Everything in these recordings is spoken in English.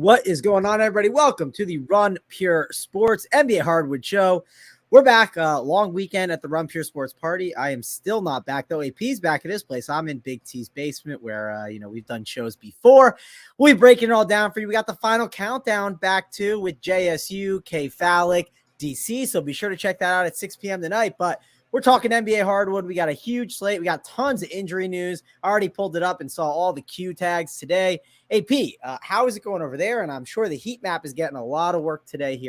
What is going on, everybody? Welcome to the Run Pure Sports NBA Hardwood show. We're back. Long weekend at the Run Pure Sports party. I am still not back, though. AP's back at his place. I'm in Big T's basement where, we've done shows before. We'll be breaking it all down for you. We got the final countdown back to with JSU, K Falik, DC. So be sure to check that out at 6 p.m. tonight. But we're talking NBA Hardwood. We got a huge slate. We got tons of injury news. I already pulled it up and saw all the Q tags today. AP, how is it going over there? And I'm sure the heat map is getting a lot of work today.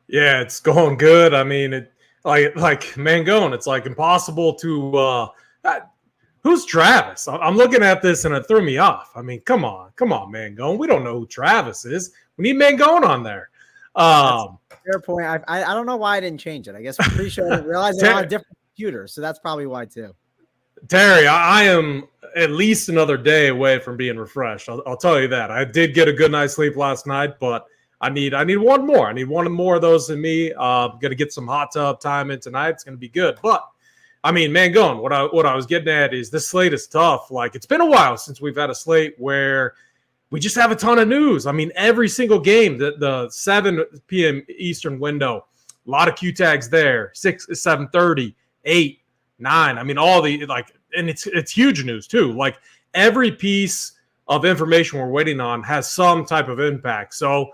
Yeah, it's going good. I mean, like Mangone, it's like impossible to who's Travis? I'm looking at this and it threw me off. I mean, come on, Mangone. We don't know who Travis is. We need Mangone on there. Fair point. I don't know why I didn't change it. I guess I'm pretty sure I realized they're on a different computer, so that's probably why too. Terry, I am at least another day away from being refreshed. I'll tell you that. I did get a good night's sleep last night, but I need one more. I need one more of those in me. Going to get some hot tub time in tonight. It's going to be good. But, I mean, Mangone, what I was getting at is this slate is tough. Like, it's been a while since we've had a slate where we just have a ton of news. I mean, every single game, the 7 p.m. Eastern window, a lot of Q tags there, 6, 7:30, 8, 9. I mean, all the, like, and it's huge news too. Like, every piece of information we're waiting on has some type of impact. So,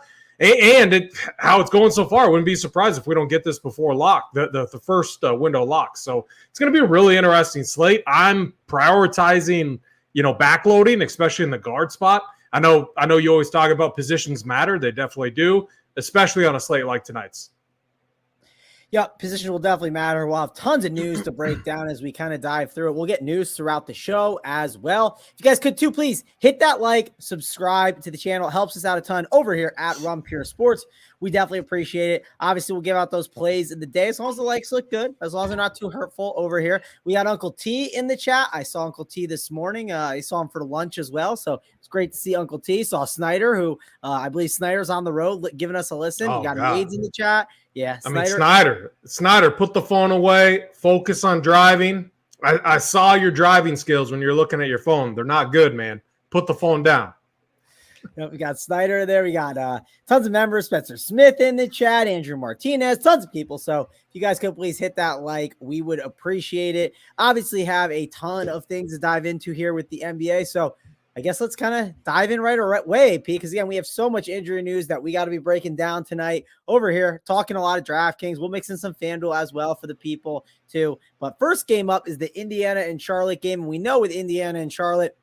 how it's going so far, I wouldn't be surprised if we don't get this before lock, the first window lock. So it's going to be a really interesting slate. I'm prioritizing, backloading, especially in the guard spot. I know you always talk about positions matter. They definitely do, especially on a slate like tonight's. Yeah, position will definitely matter. We'll have tons of news to break down as we kind of dive through it. We'll get news throughout the show as well. If you guys could too, please hit that like, subscribe to the channel. It helps us out a ton over here at Run Pure Sports. We definitely appreciate it. Obviously, we'll give out those plays in the day as long as the likes look good, as long as they're not too hurtful over here. We got Uncle T in the chat. I saw Uncle T this morning. I saw him for lunch as well, so it's great to see Uncle T. Saw Snyder, who I believe Snyder's on the road giving us a listen. Oh, we got God. Maids in the chat. Yeah, Snyder, put the phone away. Focus on driving. I saw your driving skills when you're looking at your phone. They're not good, man. Put the phone down. We got Snyder there. We got tons of members. Spencer Smith in the chat. Andrew Martinez. Tons of people. So if you guys could please hit that like, we would appreciate it. Obviously have a ton of things to dive into here with the NBA. So I guess let's kind of dive in right away, AP, because, again, we have so much injury news that we got to be breaking down tonight over here, talking a lot of DraftKings. We'll mix in some FanDuel as well for the people, too. But first game up is the Indiana and Charlotte game. And we know with Indiana and Charlotte,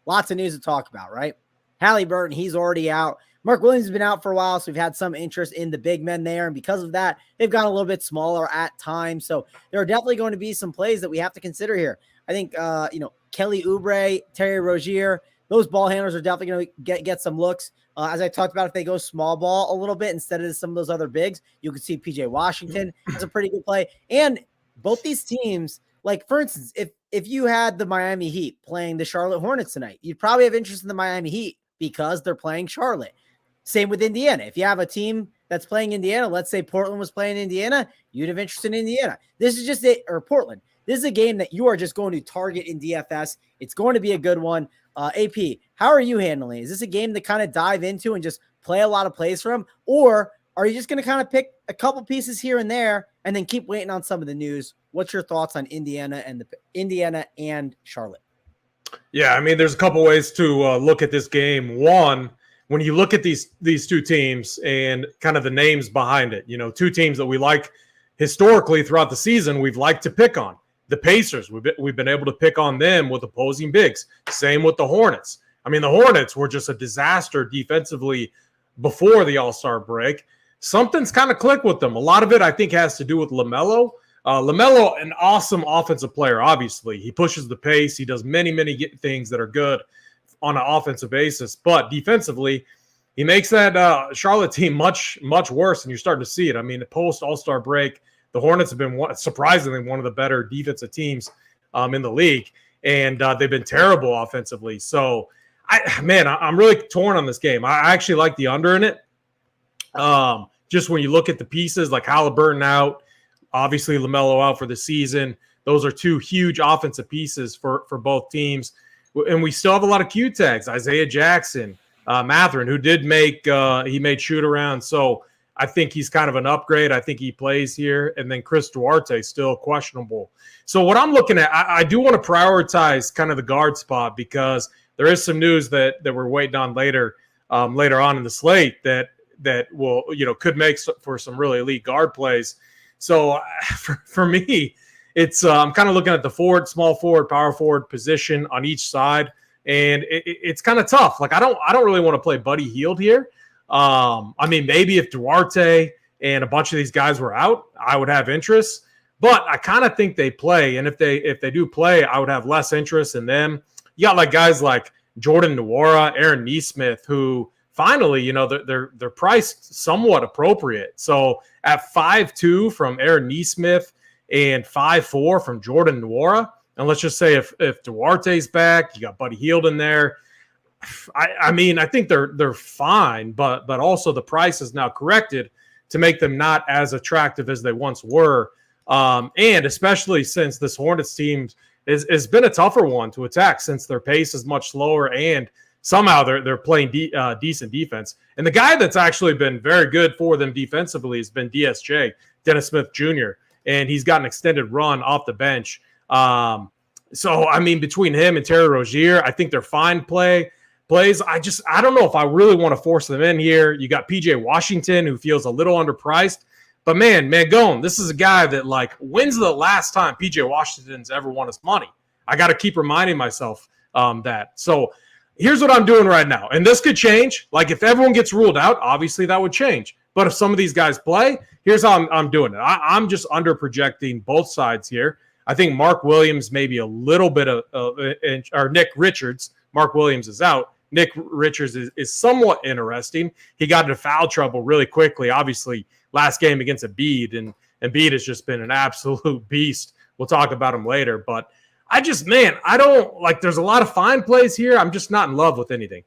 lots of news to talk about, right? Halliburton, he's already out. Mark Williams has been out for a while, so we've had some interest in the big men there. And because of that, they've gone a little bit smaller at times. So there are definitely going to be some plays that we have to consider here. I think, Kelly Oubre, Terry Rozier, those ball handlers are definitely going to get some looks. As I talked about, if they go small ball a little bit instead of some of those other bigs, you could see PJ Washington as a pretty good play. And both these teams, like, for instance, if you had the Miami Heat playing the Charlotte Hornets tonight, you'd probably have interest in the Miami Heat because they're playing Charlotte. Same with Indiana. If you have a team that's playing Indiana, let's say Portland was playing Indiana, you'd have interest in Indiana. This is just it, or Portland. This is a game that you are just going to target in DFS. It's going to be a good one. AP, how are you handling it? Is this a game to kind of dive into and just play a lot of plays from? Or are you just going to kind of pick a couple pieces here and there and then keep waiting on some of the news? What's your thoughts on Indiana and Charlotte? Yeah, I mean, there's a couple ways to look at this game. One, when you look at these two teams and kind of the names behind it, two teams that we like historically throughout the season, we've liked to pick on. The Pacers, we've been able to pick on them with opposing bigs. Same with the Hornets. I mean, the Hornets were just a disaster defensively before the All-Star break. Something's kind of clicked with them. A lot of it, I think, has to do with LaMelo. LaMelo, an awesome offensive player, obviously. He pushes the pace. He does many, many things that are good on an offensive basis. But defensively, he makes that Charlotte team much, much worse, and you're starting to see it. I mean, post-All-Star break, the Hornets have been surprisingly one of the better defensive teams in the league, and they've been terrible offensively. So, I'm really torn on this game. I actually like the under in it. Just when you look at the pieces, like Halliburton out, obviously LaMelo out for the season, those are two huge offensive pieces for both teams. And we still have a lot of Q tags. Isaiah Jackson, Matherin, who did he made shoot around. So I think he's kind of an upgrade. I think he plays here. And then Chris Duarte still questionable. So what I'm looking at, I do want to prioritize kind of the guard spot because there is some news that we're waiting on later on in the slate that will, could make for some really elite guard plays. So for me, it's I'm kind of looking at the forward, small forward, power forward position on each side. And it's kind of tough. Like I don't really want to play Buddy Hield here. I mean, maybe if Duarte and a bunch of these guys were out, I would have interest. But I kind of think they play, and if they do play, I would have less interest in them. You got like guys like Jordan Nwora, Aaron Nesmith, who finally, they're priced somewhat appropriate. So at 5'2" from Aaron Nesmith and 5'4" from Jordan Nwora. And let's just say if Duarte's back, you got Buddy Hield in there. I mean, I think they're fine, but also the price is now corrected to make them not as attractive as they once were. And especially since this Hornets team has been a tougher one to attack since their pace is much slower and somehow they're playing decent defense. And the guy that's actually been very good for them defensively has been DSJ, Dennis Smith Jr., and he's got an extended run off the bench. So, I mean, between him and Terry Rozier, I think they're fine plays. I don't know if I really want to force them in here. You got PJ Washington, who feels a little underpriced. But, man, Mangone, this is a guy that, like, when's the last time PJ Washington's ever won his money? I got to keep reminding myself that. So, here's what I'm doing right now. And this could change. Like, if everyone gets ruled out, obviously that would change. But if some of these guys play, here's how I'm doing it. I'm just under-projecting both sides here. I think Mark Williams maybe a little bit or Nick Richards. Mark Williams is out. Nick Richards is somewhat interesting. He got into foul trouble really quickly, obviously, last game against Embiid, and Embiid has just been an absolute beast. We'll talk about him later. But I don't like – there's a lot of fine plays here. I'm just not in love with anything.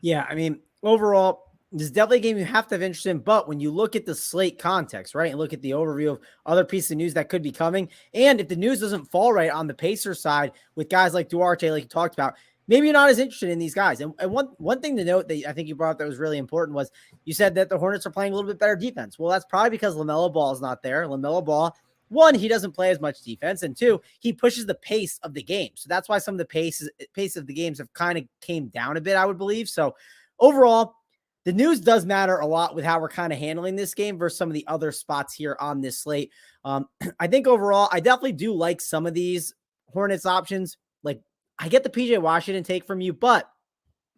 Yeah, I mean, overall – this is definitely a game you have to have interest in, but when you look at the slate context, right, and look at the overview of other pieces of news that could be coming, and if the news doesn't fall right on the Pacers side with guys like Duarte, like you talked about, maybe you're not as interested in these guys. And one thing to note that I think you brought up that was really important was you said that the Hornets are playing a little bit better defense. Well, that's probably because LaMelo Ball is not there. LaMelo Ball, one, he doesn't play as much defense, and two, he pushes the pace of the game. So that's why some of the pace of the games have kind of came down a bit, I would believe. So overall, the news does matter a lot with how we're kind of handling this game versus some of the other spots here on this slate. I think overall, I definitely do like some of these Hornets options. Like, I get the PJ Washington take from you, but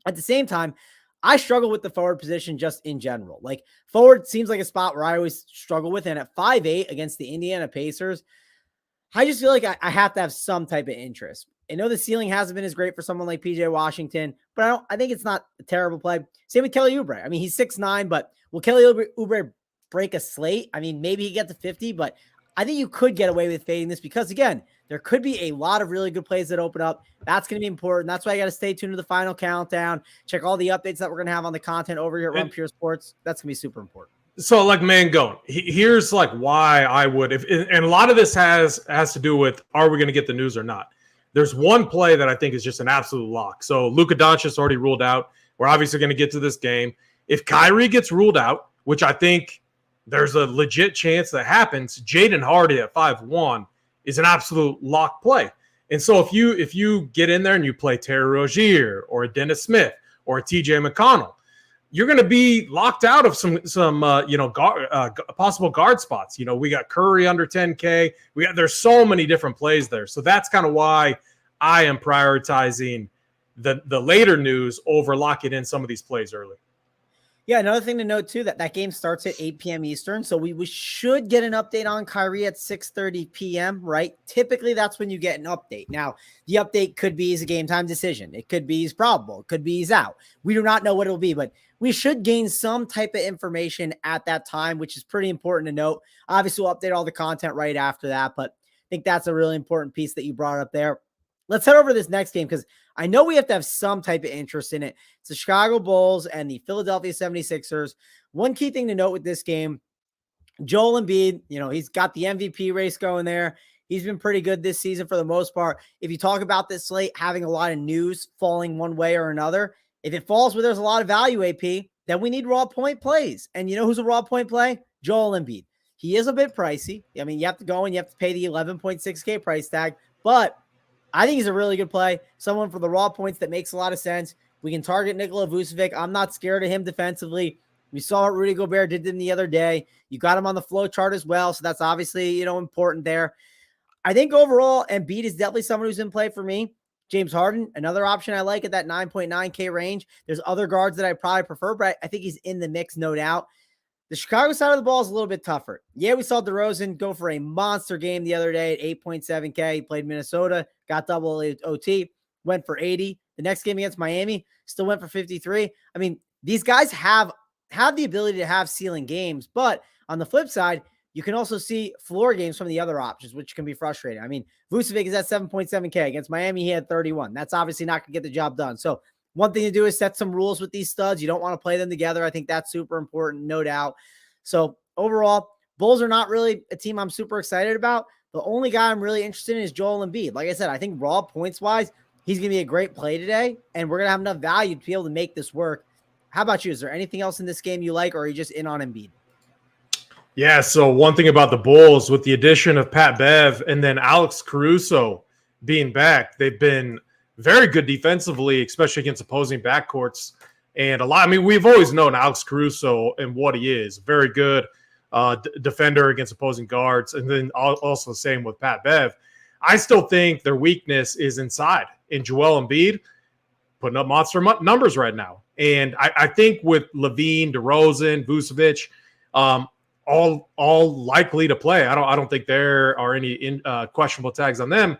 at the same time, I struggle with the forward position just in general. Like, forward seems like a spot where I always struggle with. And at 5'8" against the Indiana Pacers, I just feel like I have to have some type of interest. I know the ceiling hasn't been as great for someone like PJ Washington, but I think it's not a terrible play. Same with Kelly Oubre. I mean, he's 6'9", but will Kelly Oubre break a slate? I mean, maybe he gets to 50, but I think you could get away with fading this because, again, there could be a lot of really good plays that open up. That's going to be important. That's why I got to stay tuned to the final countdown. Check all the updates that we're going to have on the content over here at Run Pure Sports. That's going to be super important. So, like, Mangone, here's like why I would, and a lot of this has to do with, are we going to get the news or not? There's one play that I think is just an absolute lock. So Luka Doncic already ruled out. We're obviously going to get to this game. If Kyrie gets ruled out, which I think there's a legit chance that happens, Jaden Hardy at 5'1" is an absolute lock play. And so if you get in there and you play Terry Rozier or a Dennis Smith or a TJ McConnell, you're going to be locked out of some possible guard spots. You know, we got Curry under 10K. There's so many different plays there. So that's kind of why I am prioritizing the later news over locking in some of these plays early. Yeah, another thing to note, too, that game starts at 8 p.m. Eastern, so we should get an update on Kyrie at 6:30 p.m., right? Typically, that's when you get an update. Now, the update could be as a game-time decision. It could be he's probable. It could be he's out. We do not know what it'll be, but we should gain some type of information at that time, which is pretty important to note. Obviously, we'll update all the content right after that, but I think that's a really important piece that you brought up there. Let's head over to this next game because I know we have to have some type of interest in it. It's the Chicago Bulls and the Philadelphia 76ers. One key thing to note with this game, Joel Embiid, he's got the MVP race going there. He's been pretty good this season for the most part. If you talk about this slate, having a lot of news falling one way or another, If it falls where there's a lot of value AP, then we need raw point plays. And you know who's a raw point play? Joel Embiid. He is a bit pricey. I mean, you have to go and you have to pay the 11.6K price tag, but I think he's a really good play. Someone for the raw points that makes a lot of sense. We can target Nikola Vucevic. I'm not scared of him defensively. We saw what Rudy Gobert did the other day. You got him on the flow chart as well, so that's obviously, important there. I think overall, Embiid is definitely someone who's in play for me. James Harden, another option I like at that 9.9K range. There's other guards that I probably prefer, but I think he's in the mix, no doubt. The Chicago side of the ball is a little bit tougher. Yeah, we saw DeRozan go for a monster game the other day at 8.7K. He played Minnesota, got double OT, went for 80. The next game against Miami, still went for 53. I mean, these guys have the ability to have ceiling games, but on the flip side, you can also see floor games from the other options, which can be frustrating. I mean, Vucevic is at 7.7K. Against Miami, he had 31. That's obviously not going to get the job done. So one thing to do is set some rules with these studs. You don't want to play them together. I think that's super important, no doubt. So overall, Bulls are not really a team I'm super excited about. The only guy I'm really interested in is Joel Embiid. Like I said, I think raw points-wise, he's going to be a great play today, and we're going to have enough value to be able to make this work. How about you? Is there anything else in this game you like, or are you just in on Embiid? Yeah, so one thing about the Bulls, with the addition of Pat Bev and then Alex Caruso being back, they've been very good defensively, especially against opposing backcourts. And we've always known Alex Caruso and what he is. Very good defender against opposing guards. And then also the same with Pat Bev. I still think their weakness is inside. And Joel Embiid putting up monster numbers right now. And I think with Levine, DeRozan, Vucevic, all likely to play. I don't think there are any questionable tags on them.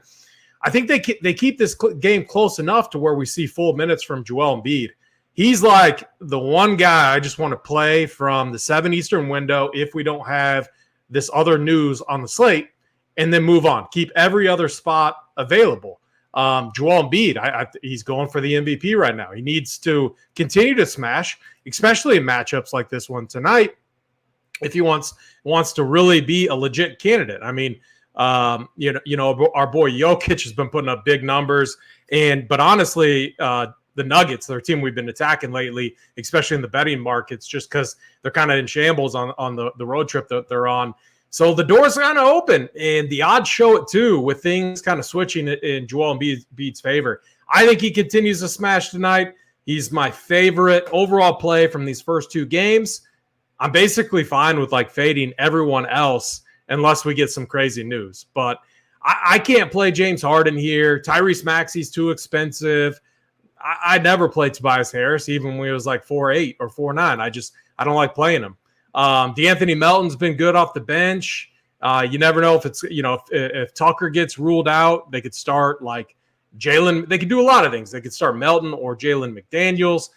I think they keep this game close enough to where we see full minutes from Joel Embiid. He's like the one guy I just want to play from the 7 Eastern window if we don't have this other news on the slate, and then move on. Keep every other spot available. Joel Embiid, he's going for the MVP right now. He needs to continue to smash, especially in matchups like this one tonight, if he wants to really be a legit candidate. I mean, our boy Jokic has been putting up big numbers, but honestly, the Nuggets, their team we've been attacking lately, especially in the betting markets, just because they're kind of in shambles on the road trip that they're on. So the door's kind of open, and the odds show it too, with things kind of switching in Joel Embiid's favor. I think he continues to smash tonight. He's my favorite overall play from these first 2 games. I'm basically fine with fading everyone else unless we get some crazy news. But I can't play James Harden here. Tyrese Maxey's too expensive. I never played Tobias Harris, even when he was 4'8" or 4'9". I don't like playing him. DeAnthony Melton's been good off the bench. You never know if it's, if Tucker gets ruled out, they could start Jalen. They could do a lot of things. They could start Melton or Jalen McDaniels.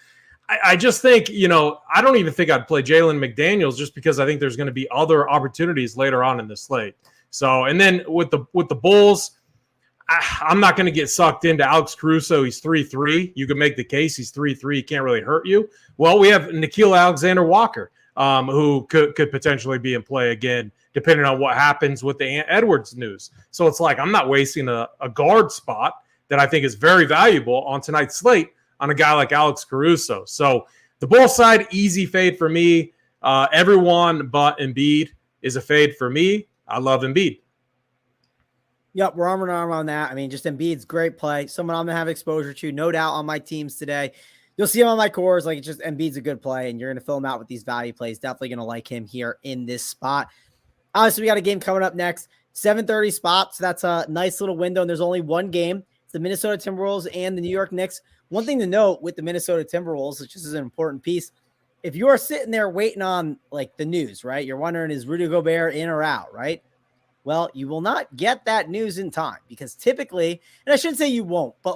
I just think, I don't even think I'd play Jalen McDaniels, just because I think there's going to be other opportunities later on in the slate. So, and then with the Bulls, I'm not going to get sucked into Alex Caruso. He's 3-3. You can make the case he's 3-3. He can't really hurt you. Well, we have Nickeil Alexander-Walker, who could potentially be in play again, depending on what happens with the Edwards news. So it's I'm not wasting a guard spot that I think is very valuable on tonight's slate on a guy like Alex Caruso. So the Bulls side, easy fade for me. Everyone but Embiid is a fade for me. I love Embiid. Yep, we're arm in arm on that. I mean, just Embiid's great play. Someone I'm going to have exposure to, no doubt, on my teams today. You'll see him on my cores. It's just Embiid's a good play, and you're going to fill him out with these value plays. Definitely going to like him here in this spot. Obviously, we got a game coming up next. 7:30 spot, so that's a nice little window, and there's only one game. It's the Minnesota Timberwolves and the New York Knicks. One thing to note with the Minnesota Timberwolves, which is an important piece, if you are sitting there waiting on the news, right? You're wondering, is Rudy Gobert in or out, right? Well, you will not get that news in time, because typically, and I shouldn't say you won't, but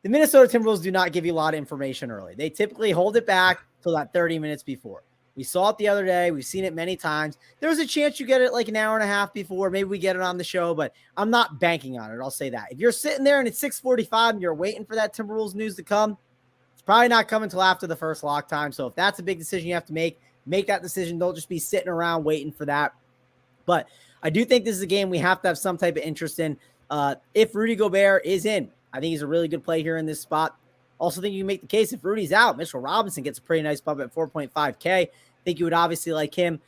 the Minnesota Timberwolves do not give you a lot of information early. They typically hold it back till that 30 minutes before. We saw it the other day. We've seen it many times. There was a chance you get it an hour and a half before. Maybe we get it on the show, but I'm not banking on it. I'll say that. If you're sitting there and it's 6:45 and you're waiting for that Timberwolves news to come, it's probably not coming until after the first lock time. So if that's a big decision you have to make that decision. Don't just be sitting around waiting for that. But I do think this is a game we have to have some type of interest in. If Rudy Gobert is in, I think he's a really good play here in this spot. Also think you can make the case if Rudy's out, Mitchell Robinson gets a pretty nice bump at 4.5K. I think you would obviously like him.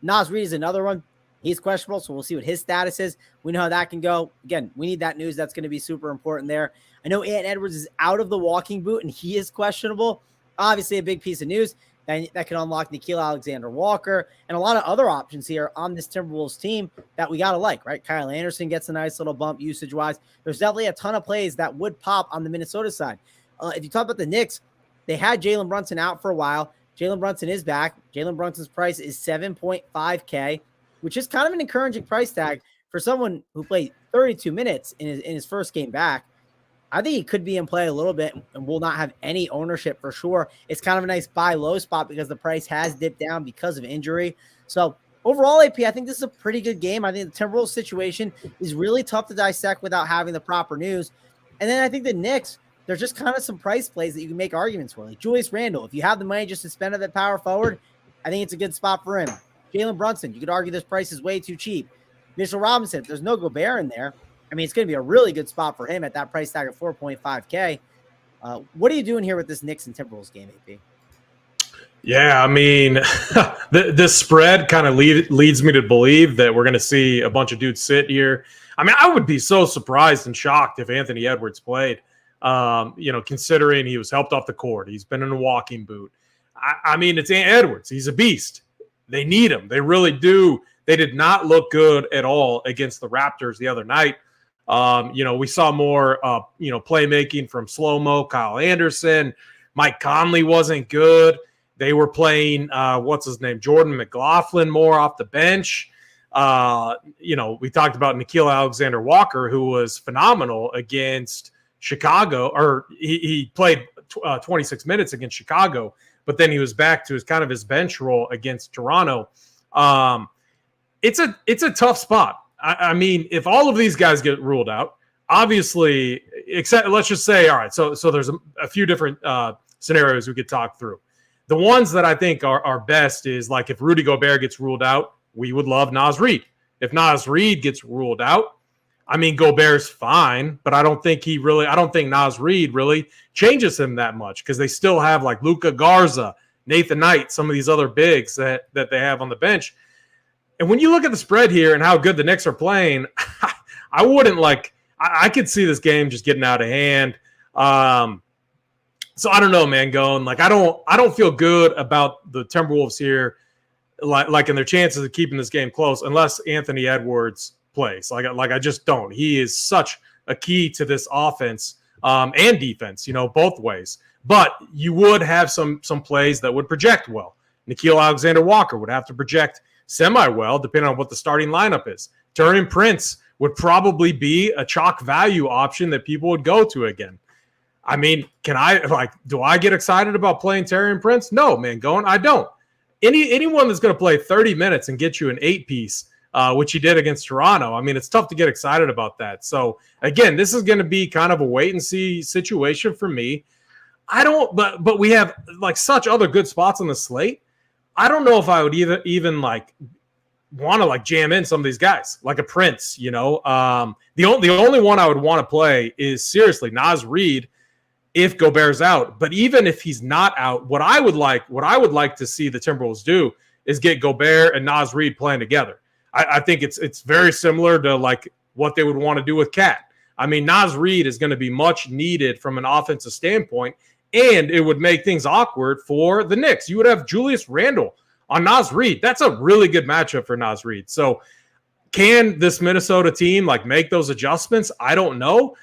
Naz Reid is another one. He's questionable, so we'll see what his status is. We know how that can go. Again, we need that news. That's going to be super important there. I know Ant Edwards is out of the walking boot, and he is questionable. Obviously, a big piece of news that can unlock Nickeil Alexander-Walker and a lot of other options here on this Timberwolves team that we got to like, right? Kyle Anderson gets a nice little bump usage-wise. There's definitely a ton of plays that would pop on the Minnesota side. If you talk about the Knicks, they had Jalen Brunson out for a while. Jalen Brunson is back. Jalen Brunson's price is 7.5K, which is kind of an encouraging price tag for someone who played 32 minutes in his first game back. I think he could be in play a little bit and will not have any ownership for sure. It's kind of a nice buy low spot because the price has dipped down because of injury. So overall, AP, I think this is a pretty good game. I think the Timberwolves situation is really tough to dissect without having the proper news. And then I think the Knicks, there's just kind of some price plays that you can make arguments for. Like Julius Randle, if you have the money just to spend it at power forward, I think it's a good spot for him. Jalen Brunson, you could argue this price is way too cheap. Mitchell Robinson, if there's no Gobert in there, I mean, it's going to be a really good spot for him at that price tag of 4.5K. What are you doing here with this Knicks and Timberwolves game, AP? Yeah, I mean, this spread kind of leads me to believe that we're going to see a bunch of dudes sit here. I mean, I would be so surprised and shocked if Anthony Edwards played, considering he was helped off the court. He's been in a walking boot. I mean, it's Edwards. He's a beast. They need him. They really do. They did not look good at all against the Raptors the other night. We saw more, playmaking from Slow-Mo, Kyle Anderson. Mike Conley wasn't good. They were playing, Jordan McLaughlin more off the bench. We talked about Nickeil Alexander-Walker, who was phenomenal against Chicago, or he played 26 minutes against Chicago, but then he was back to his bench role against Toronto. It's a tough spot. I mean, if all of these guys get ruled out, obviously, except let's just say, all right, so there's a few different scenarios we could talk through. The ones that I think are best is like if Rudy Gobert gets ruled out, we would love Naz Reid. If Naz Reid gets ruled out, I mean, Gobert's fine, but I don't think Naz Reid really changes him that much because they still have like Luka Garza, Nathan Knight, some of these other bigs that they have on the bench. And when you look at the spread here and how good the Knicks are playing, I could see this game just getting out of hand. So I don't know, Mangone. Like I don't feel good about the Timberwolves here, like in their chances of keeping this game close, unless Anthony Edwards plays. Like I just don't. He is such a key to this offense and defense, both ways. But you would have some plays that would project well. Nickeil Alexander-Walker would have to project semi-well, depending on what the starting lineup is. Taurean Prince would probably be a chalk value option that people would go to again. I mean, do I get excited about playing Taurean Prince? No, Mangone, I don't. Anyone that's going to play 30 minutes and get you an 8-piece, which he did against Toronto, I mean, it's tough to get excited about that. So, again, this is going to be kind of a wait-and-see situation for me. But we have, like, such other good spots on the slate. I don't know if I would even like want to like jam in some of these guys, like a Prince, The only one I would want to play is seriously Naz Reid if Gobert's out. But even if he's not out, what I would like to see the Timberwolves do is get Gobert and Naz Reid playing together. I think it's very similar to like what they would want to do with Cat. I mean, Naz Reid is going to be much needed from an offensive standpoint. And it would make things awkward for the Knicks. You would have Julius Randle on Naz Reid. That's a really good matchup for Naz Reid. So can this Minnesota team like make those adjustments? I don't know.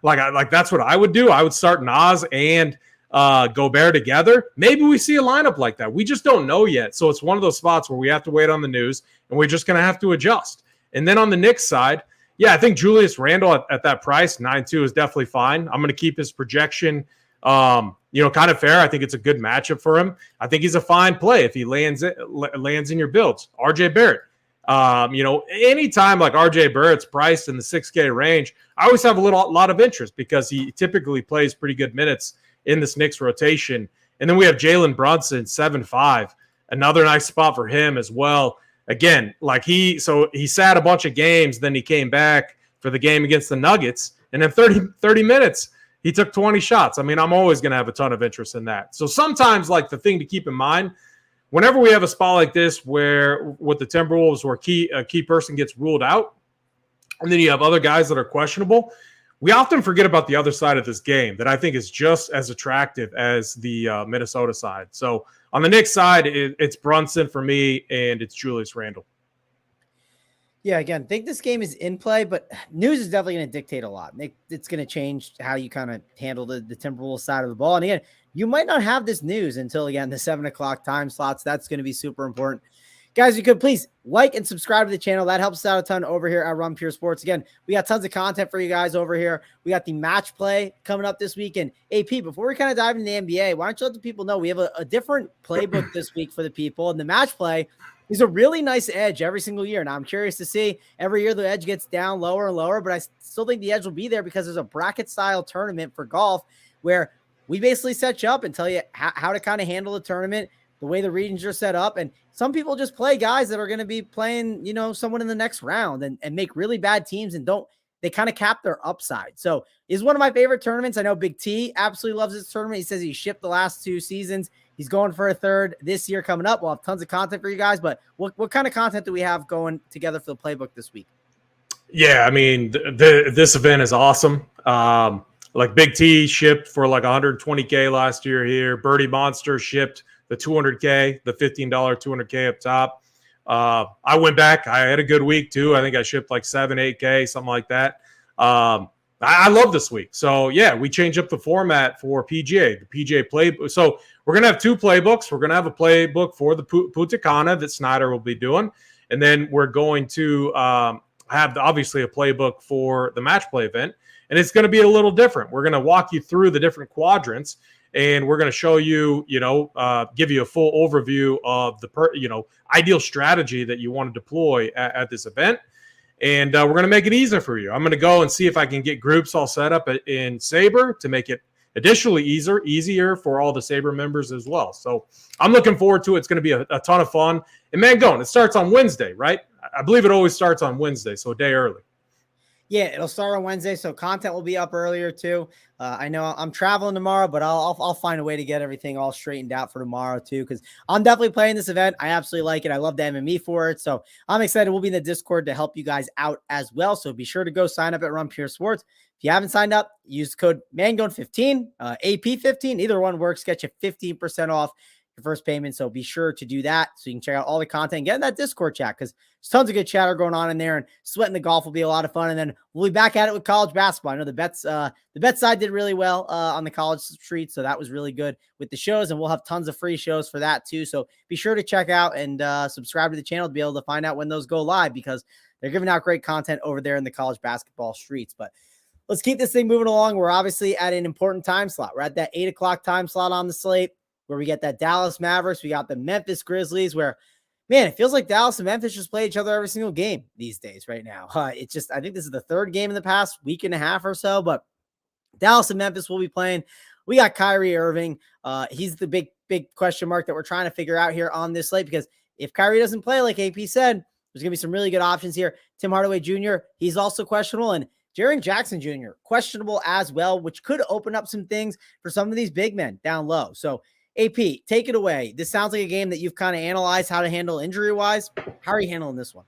like that's what I would do. I would start Naz and Gobert together. Maybe we see a lineup like that. We just don't know yet. So it's one of those spots where we have to wait on the news and we're just going to have to adjust. And then on the Knicks side, yeah, I think Julius Randle at that price, 9.2 is definitely fine. I'm going to keep his projection kind of fair. I think it's a good matchup for him. I think he's a fine play if he lands in your builds. RJ Barrett, anytime like RJ Barrett's priced in the 6K range, I always have a lot of interest because he typically plays pretty good minutes in this Knicks rotation. And then we have Jalen Brunson, 7.5, another nice spot for him as well. Again, like he sat a bunch of games, then he came back for the game against the Nuggets, and then 30 minutes. he took 20 shots. I mean, I'm always going to have a ton of interest in that. So sometimes, like, the thing to keep in mind, whenever we have a spot like this where with the Timberwolves where a key person gets ruled out, and then you have other guys that are questionable, we often forget about the other side of this game that I think is just as attractive as the Minnesota side. So on the Knicks side, it's Brunson for me, and it's Julius Randle. Yeah, again, I think this game is in play, but news is definitely going to dictate a lot. It's going to change how you kind of handle the Timberwolves side of the ball. And again, you might not have this news until, again, the 7 o'clock time slots. That's going to be super important. Guys, you could please like and subscribe to the channel. That helps us out a ton over here at Run Pure Sports. Again, we got tons of content for you guys over here. We got the match play coming up this week. And AP, before we kind of dive into the NBA, why don't you let the people know we have a different playbook this week for the people. And the match play is a really nice edge every single year. Now, I'm curious to see every year the edge gets down lower and lower, but I still think the edge will be there because there's a bracket-style tournament for golf where we basically set you up and tell you how to kind of handle the tournament, the way the regions are set up. And some people just play guys that are going to be playing, someone in the next round and make really bad teams and they kind of cap their upside. So it's one of my favorite tournaments. I know Big T absolutely loves this tournament. He says he shipped the last 2 seasons. He's going for a third this year coming up. We'll have tons of content for you guys, but what kind of content do we have going together for the playbook this week? Yeah, I mean, this event is awesome. Like Big T shipped for like 120K last year here. Birdie Monster shipped the 200K, the $15 200K up top. I went back. I had a good week too. I think I shipped like 8K, something like that. I love this week. So yeah, we changed up the format for PGA, the PGA playbook. So we're going to have 2 playbooks. We're going to have a playbook for the Punta Cana that Snyder will be doing. And then we're going to have obviously a playbook for the match play event. And it's going to be a little different. We're going to walk you through the different quadrants, and we're going to show you, give you a full overview of the ideal strategy that you want to deploy at this event. And we're going to make it easier for you. I'm going to go and see if I can get groups all set up in Sabre to make it additionally easier for all the Sabre members as well. So I'm looking forward to it. It's going to be a ton of fun. And Mangone, it starts on Wednesday, right? I believe it always starts on Wednesday, so a day early. Yeah, it'll start on Wednesday, so content will be up earlier too. I know I'm traveling tomorrow, but I'll find a way to get everything all straightened out for tomorrow too, because I'm definitely playing this event. I absolutely like it. I love the MME for it, so I'm excited. We'll be in the Discord to help you guys out as well, so be sure to go sign up at Run Pure Sports. If you haven't signed up, use code Mangone15, AP15. Either one works. Get you 15% off your first payment, so be sure to do that so you can check out all the content and get in that Discord chat because there's tons of good chatter going on in there, and Sweating the Golf will be a lot of fun. And then we'll be back at it with college basketball. I know the bets side did really well on the college street, so that was really good with the shows, and we'll have tons of free shows for that too. So be sure to check out and subscribe to the channel to be able to find out when those go live because they're giving out great content over there in the college basketball streets. But let's keep this thing moving along. We're obviously at an important time slot. We're at that 8 o'clock time slot on the slate where we get that Dallas Mavericks. We got the Memphis Grizzlies where, man, it feels like Dallas and Memphis just play each other every single game these days right now. It's just, I think this is the 3rd game in the past week and a half or so, but Dallas and Memphis will be playing. We got Kyrie Irving. He's the big question mark that we're trying to figure out here on this slate because if Kyrie doesn't play, like AP said, there's going to be some really good options here. Tim Hardaway Jr., he's also questionable, and Jaren Jackson Jr., questionable as well, which could open up some things for some of these big men down low. So AP, take it away. This sounds like a game that you've kind of analyzed how to handle injury-wise. How are you handling this one?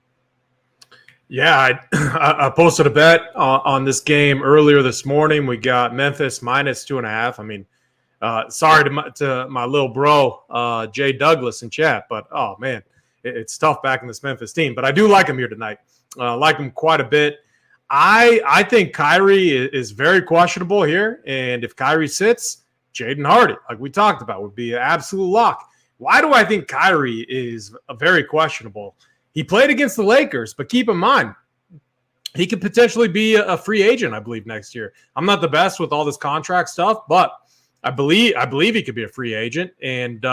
Yeah, I posted a bet on this game earlier this morning. We got Memphis -2.5. I mean, sorry to my little bro, Jay Douglas in chat, but, oh, man, it's tough backing this Memphis team. But I do like him here tonight. Like him quite a bit. I think Kyrie is very questionable here, and if Kyrie sits, Jaden Hardy, like we talked about, would be an absolute lock. Why do I think Kyrie is very questionable? He played against the Lakers, but keep in mind, he could potentially be a free agent, I believe, next year. I'm not the best with all this contract stuff, but I believe he could be a free agent. And,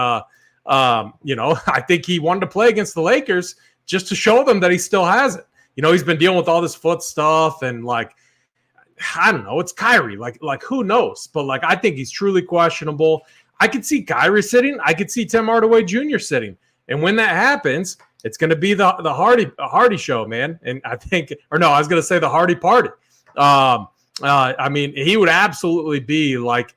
I think he wanted to play against the Lakers just to show them that he still has it. He's been dealing with all this foot stuff and, like, I don't know. It's Kyrie. Like who knows? But, like, I think he's truly questionable. I could see Kyrie sitting. I could see Tim Hardaway Jr. sitting. And when that happens, it's going to be the Hardy show, man. And I think – or no, I was going to say the Hardy party. I mean, he would absolutely be like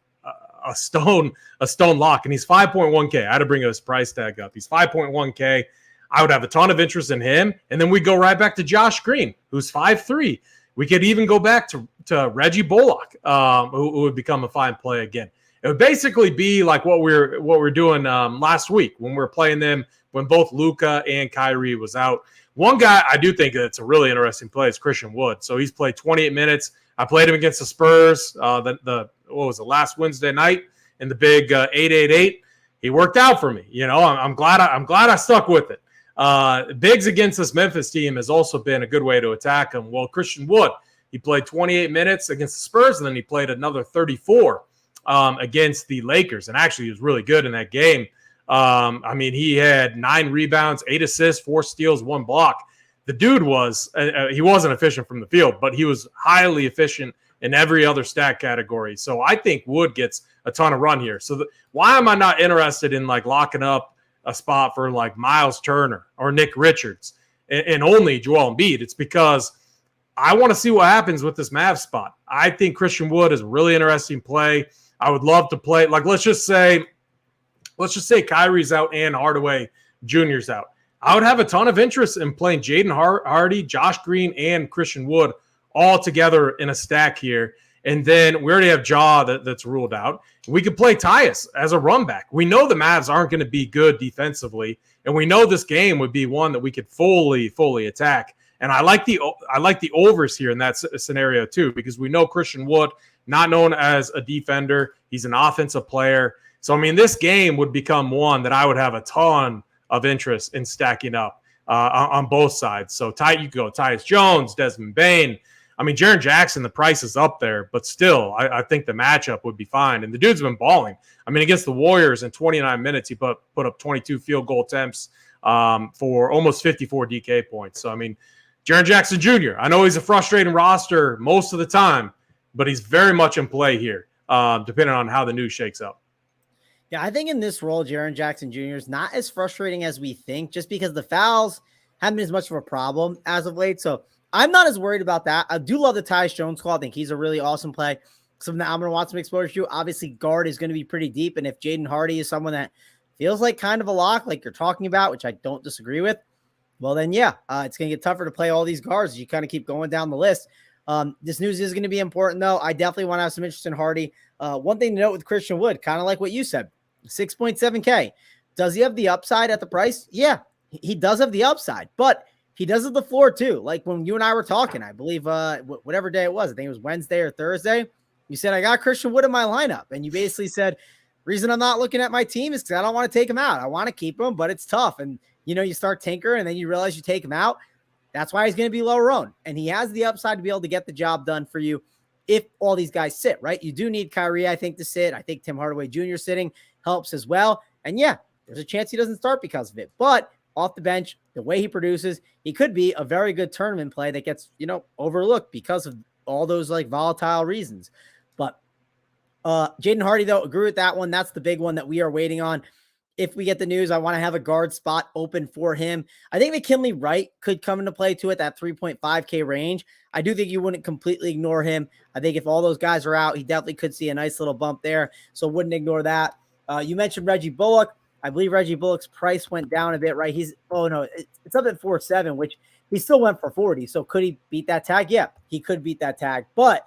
a stone lock, and he's 5.1K. I had to bring his price tag up. He's 5.1K. I would have a ton of interest in him, and then we go right back to Josh Green, who's 5.3. We could even go back to Reggie Bullock, who would become a fine play again. It would basically be like what we're doing last week when we were playing them when both Luka and Kyrie was out. One guy I do think that's a really interesting play is Christian Wood. So he's played 28 minutes. I played him against the Spurs last Wednesday night in the big 888. He worked out for me. I'm glad I stuck with it. Bigs against this Memphis team has also been a good way to attack him. Well, Christian Wood, he played 28 minutes against the Spurs, and then he played another 34 against the Lakers, and actually he was really good in that game. I mean, he had 9 rebounds, 8 assists, 4 steals, 1 block. The dude he wasn't efficient from the field, but he was highly efficient in every other stat category. So I think Wood gets a ton of run here. So why am I not interested in like locking up a spot for like Miles Turner or Nick Richards and only Joel Embiid? It's because I want to see what happens with this Mavs spot. I think Christian Wood is a really interesting play. I would love to play, like, let's just say Kyrie's out and Hardaway Jr.'s out. I would have a ton of interest in playing Jaden Hardy, Josh Green, and Christian Wood all together in a stack here. And then we already have Ja that's ruled out. We could play Tyus as a run back. We know the Mavs aren't going to be good defensively, and we know this game would be one that we could fully attack. And I like the overs here in that scenario too, because we know Christian Wood, not known as a defender, he's an offensive player. So I mean, this game would become one that I would have a ton of interest in stacking up on both sides. So you could go Tyus Jones, Desmond Bane. I mean, Jaren Jackson, the price is up there, but still, I think the matchup would be fine. And the dude's been balling. I mean, against the Warriors in 29 minutes, he put up 22 field goal attempts for almost 54 DK points. So, I mean, Jaren Jackson Jr., I know he's a frustrating roster most of the time, but he's very much in play here, depending on how the news shakes up. Yeah, I think in this role, Jaren Jackson Jr. is not as frustrating as we think, just because the fouls haven't been as much of a problem as of late. So I'm not as worried about that. I do love the Tyus Jones call. I think he's a really awesome play. Something that I'm going to want some exposure to. Obviously, guard is going to be pretty deep. And if Jaden Hardy is someone that feels like kind of a lock, like you're talking about, which I don't disagree with, well, then, yeah, it's going to get tougher to play all these guards as you kind of keep going down the list. This news is going to be important, though. I definitely want to have some interest in Hardy. One thing to note with Christian Wood, kind of like what you said, 6.7K. Does he have the upside at the price? Yeah, he does have the upside, but he does have the floor too. Like when you and I were talking, I believe whatever day it was, I think it was Wednesday or Thursday, you said, I got Christian Wood in my lineup. And you basically said, reason I'm not looking at my team is because I don't want to take him out. I want to keep him, but it's tough. And, you start tinkering and then you realize you take him out. That's why he's going to be lower owned. And he has the upside to be able to get the job done for you if all these guys sit, right? You do need Kyrie, I think, to sit. I think Tim Hardaway Jr. sitting helps as well. And yeah, there's a chance he doesn't start because of it. But off the bench, the way he produces, he could be a very good tournament play that gets, overlooked because of all those like volatile reasons. But Jaden Hardy, though, agree with that one. That's the big one that we are waiting on. If we get the news, I want to have a guard spot open for him. I think McKinley Wright could come into play too at that 3.5K range. I do think you wouldn't completely ignore him. I think if all those guys are out, he definitely could see a nice little bump there. So wouldn't ignore that. You mentioned Reggie Bullock. I believe Reggie Bullock's price went down a bit, right? It's up at 4.7, which he still went for 40. So could he beat that tag? Yeah, he could beat that tag. But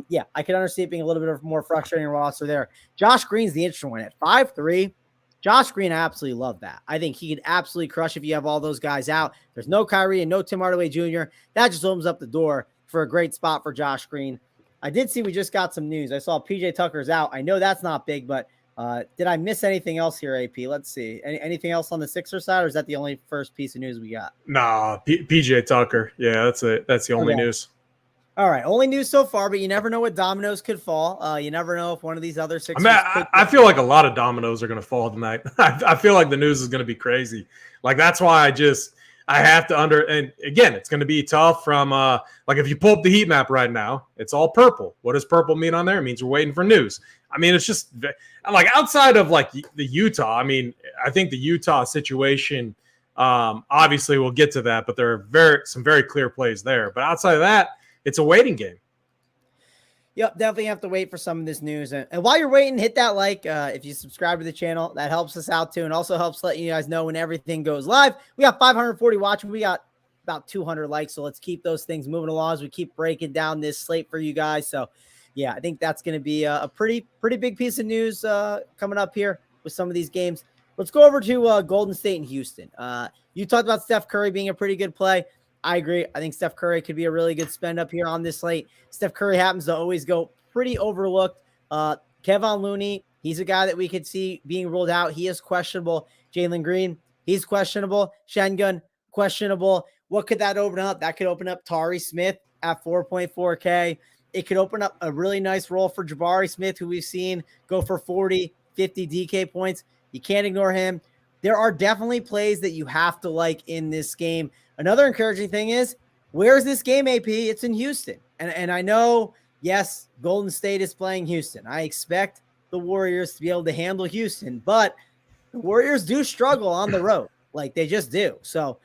yeah, I could understand it being a little bit of more frustrating roster there. Josh Green's the interesting one at 5.3. Josh Green, I absolutely love that. I think he could absolutely crush if you have all those guys out. There's no Kyrie and no Tim Hardaway Jr. That just opens up the door for a great spot for Josh Green. I did see we just got some news. I saw PJ Tucker's out. I know that's not big, but did I miss anything else here, AP? Let's see. Anything else on the Sixers side, or is that the only first piece of news we got? Nah, PJ Tucker. Yeah, that's it. That's the only news. All right, only news so far, but you never know what dominoes could fall. You never know if one of these other Sixers. I feel like a lot of dominoes are going to fall tonight. I feel like the news is going to be crazy. Like that's why I have to and again, it's going to be tough from like if you pull up the heat map right now, it's all purple. What does purple mean on there? It means we're waiting for news. I mean, it's just like outside of like the Utah. I mean, I think the Utah situation. Obviously, we'll get to that, but there are some very clear plays there. But outside of that, it's a waiting game. Yep, definitely have to wait for some of this news. And while you're waiting, hit that like. If you subscribe to the channel, that helps us out too, and also helps let you guys know when everything goes live. We got 540 watching. We got about 200 likes, so let's keep those things moving along as we keep breaking down this slate for you guys. So, yeah, I think that's going to be a pretty big piece of news coming up here with some of these games. Let's go over to Golden State and Houston. You talked about Steph Curry being a pretty good play. I agree. I think Steph Curry could be a really good spend up here on this slate. Steph Curry happens to always go pretty overlooked. Kevon Looney, he's a guy that we could see being ruled out. He is questionable. Jalen Green, he's questionable. Şengün, questionable. What could that open up? That could open up Tari Smith at 4.4K. It could open up a really nice role for Jabari Smith, who we've seen go for 40, 50 DK points. You can't ignore him. There are definitely plays that you have to like in this game. Another encouraging thing is, where's this game, AP? It's in Houston. And I know, yes, Golden State is playing Houston. I expect the Warriors to be able to handle Houston, but the Warriors do struggle on the road. Like, they just do. So,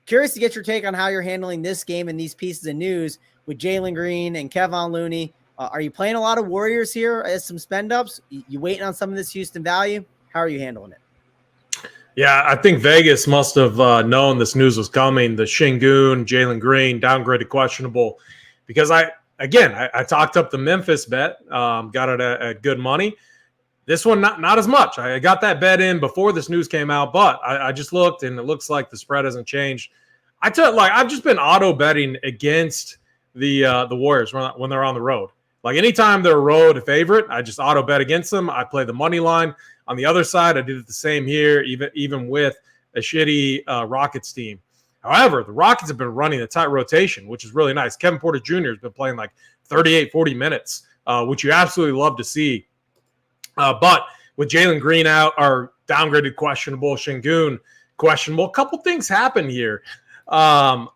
curious to get your take on how you're handling this game and these pieces of news with Jalen Green and Kevon Looney. Are you playing a lot of Warriors here as some spend-ups? You waiting on some of this Houston value? How are you handling it? Yeah, I think Vegas must have known this news was coming. The Şengün, Jalen Green, downgraded questionable. Because I talked up the Memphis bet, got it at good money. This one, not as much. I got that bet in before this news came out, but I just looked, and it looks like the spread hasn't changed. I've just been auto betting against the Warriors when they're on the road. Like, anytime they're a road favorite, I just auto bet against them. I play the money line. On the other side, I did it the same here, even with a shitty Rockets team. However, the Rockets have been running a tight rotation, which is really nice. Kevin Porter Jr. has been playing like 38, 40 minutes, which you absolutely love to see. But with Jalen Green out, or downgraded questionable, Şengün questionable, a couple things happen here. So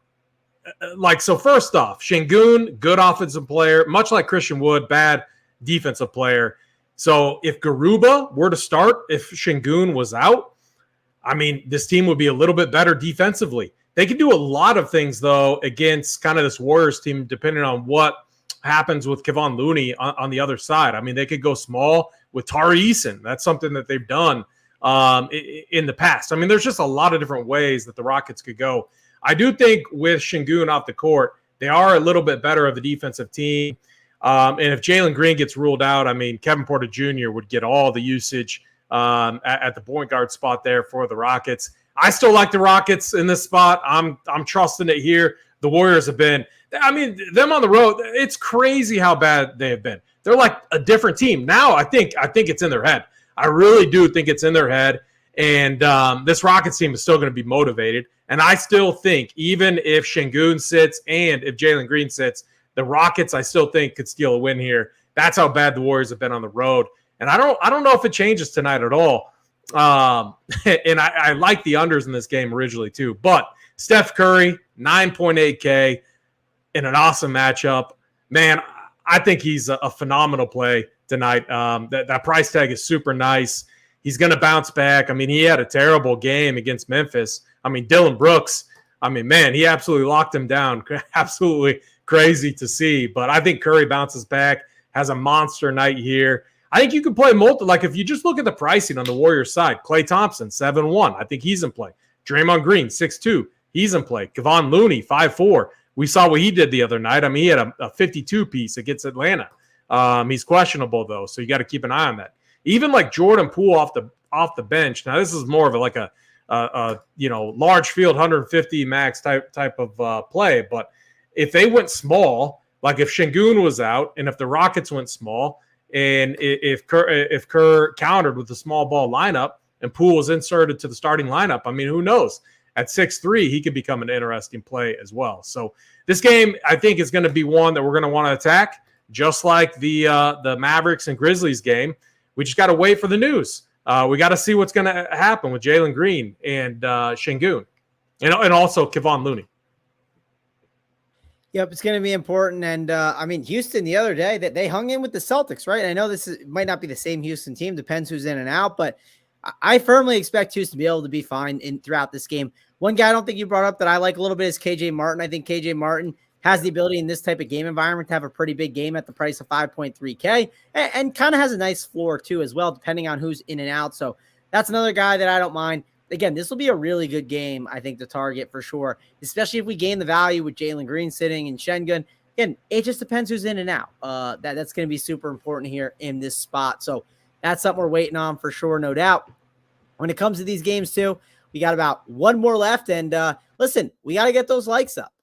first off, Şengün, good offensive player, much like Christian Wood, bad defensive player. So if Garuba were to start, if Şengün was out, I mean, this team would be a little bit better defensively. They could do a lot of things, though, against kind of this Warriors team, depending on what happens with Kevon Looney on the other side. I mean, they could go small with Tari Eason. That's something that they've done in the past. I mean, there's just a lot of different ways that the Rockets could go. I do think with Şengün off the court, they are a little bit better of a defensive team. And if Jalen Green gets ruled out, I mean, Kevin Porter Jr. would get all the usage at the point guard spot there for the Rockets. I still like the Rockets in this spot. I'm trusting it here. The Warriors have been, I mean, them on the road, it's crazy how bad they have been. They're like a different team. Now I think it's in their head. I really do think it's in their head. And this Rockets team is still going to be motivated. And I still think, even if Şengün sits and if Jalen Green sits, the Rockets, I still think, could steal a win here. That's how bad the Warriors have been on the road. And I don't know if it changes tonight at all. And I like the unders in this game originally too. But Steph Curry, 9.8K in an awesome matchup. Man, I think he's a phenomenal play tonight. That price tag is super nice. He's going to bounce back. I mean, he had a terrible game against Memphis. I mean, Dylan Brooks, I mean, man, he absolutely locked him down. Absolutely crazy to see. But I think Curry bounces back, has a monster night here. I think you can play multiple. Like, if you just look at the pricing on the Warriors side, Klay Thompson, 7-1. I think he's in play. Draymond Green, 6-2. He's in play. Kevon Looney, 5-4. We saw what he did the other night. I mean, he had a 52 piece against Atlanta. He's questionable, though, so you got to keep an eye on that. Even like Jordan Poole off the bench. Now, this is more of a large field 150 max type of play. But if they went small, like if Şengün was out, and if the Rockets went small, and if Kerr countered with the small ball lineup and Poole was inserted to the starting lineup, I mean, who knows? At 6'3", he could become an interesting play as well. So this game, I think, is going to be one that we're going to want to attack, just like the Mavericks and Grizzlies game. We just got to wait for the news. We got to see what's going to happen with Jalen Green and Şengün, and also Kevon Looney. Yep, it's going to be important. And I mean, Houston the other day, that they hung in with the Celtics, right? I know might not be the same Houston team, depends who's in and out, but I firmly expect Houston to be able to be fine throughout this game. One guy I don't think you brought up that I like a little bit is KJ Martin. I think KJ Martin has the ability in this type of game environment to have a pretty big game at the price of 5.3K and kind of has a nice floor too as well, depending on who's in and out. So that's another guy that I don't mind. Again, this will be a really good game, I think, to target for sure, especially if we gain the value with Jalen Green sitting and Şengün. Again, it just depends who's in and out. That's going to be super important here in this spot. So that's something we're waiting on for sure, no doubt. When it comes to these games too, we got about one more left. And listen, we got to get those likes up.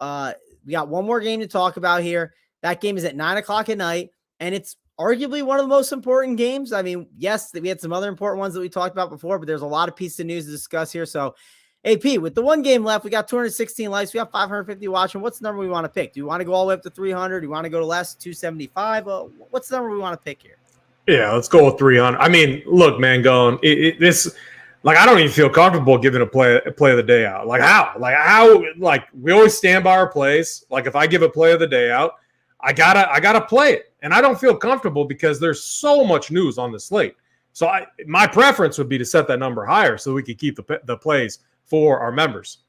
We got one more game to talk about here. That game is at 9 o'clock at night, and it's arguably one of the most important games. I mean, yes, we had some other important ones that we talked about before, but there's a lot of pieces of news to discuss here. So, AP, with the one game left, we got 216 likes. We got 550 watching. What's the number we want to pick? Do you want to go all the way up to 300? Do you want to go to less, 275? What's the number we want to pick here? Yeah, let's go with 300. I mean, look, Mangone, this – like, I don't even feel comfortable giving a play of the day out. Like, how? Like, we always stand by our plays. Like, if I give a play of the day out, I gotta play it. And I don't feel comfortable because there's so much news on the slate. So my preference would be to set that number higher so we could keep the plays for our members.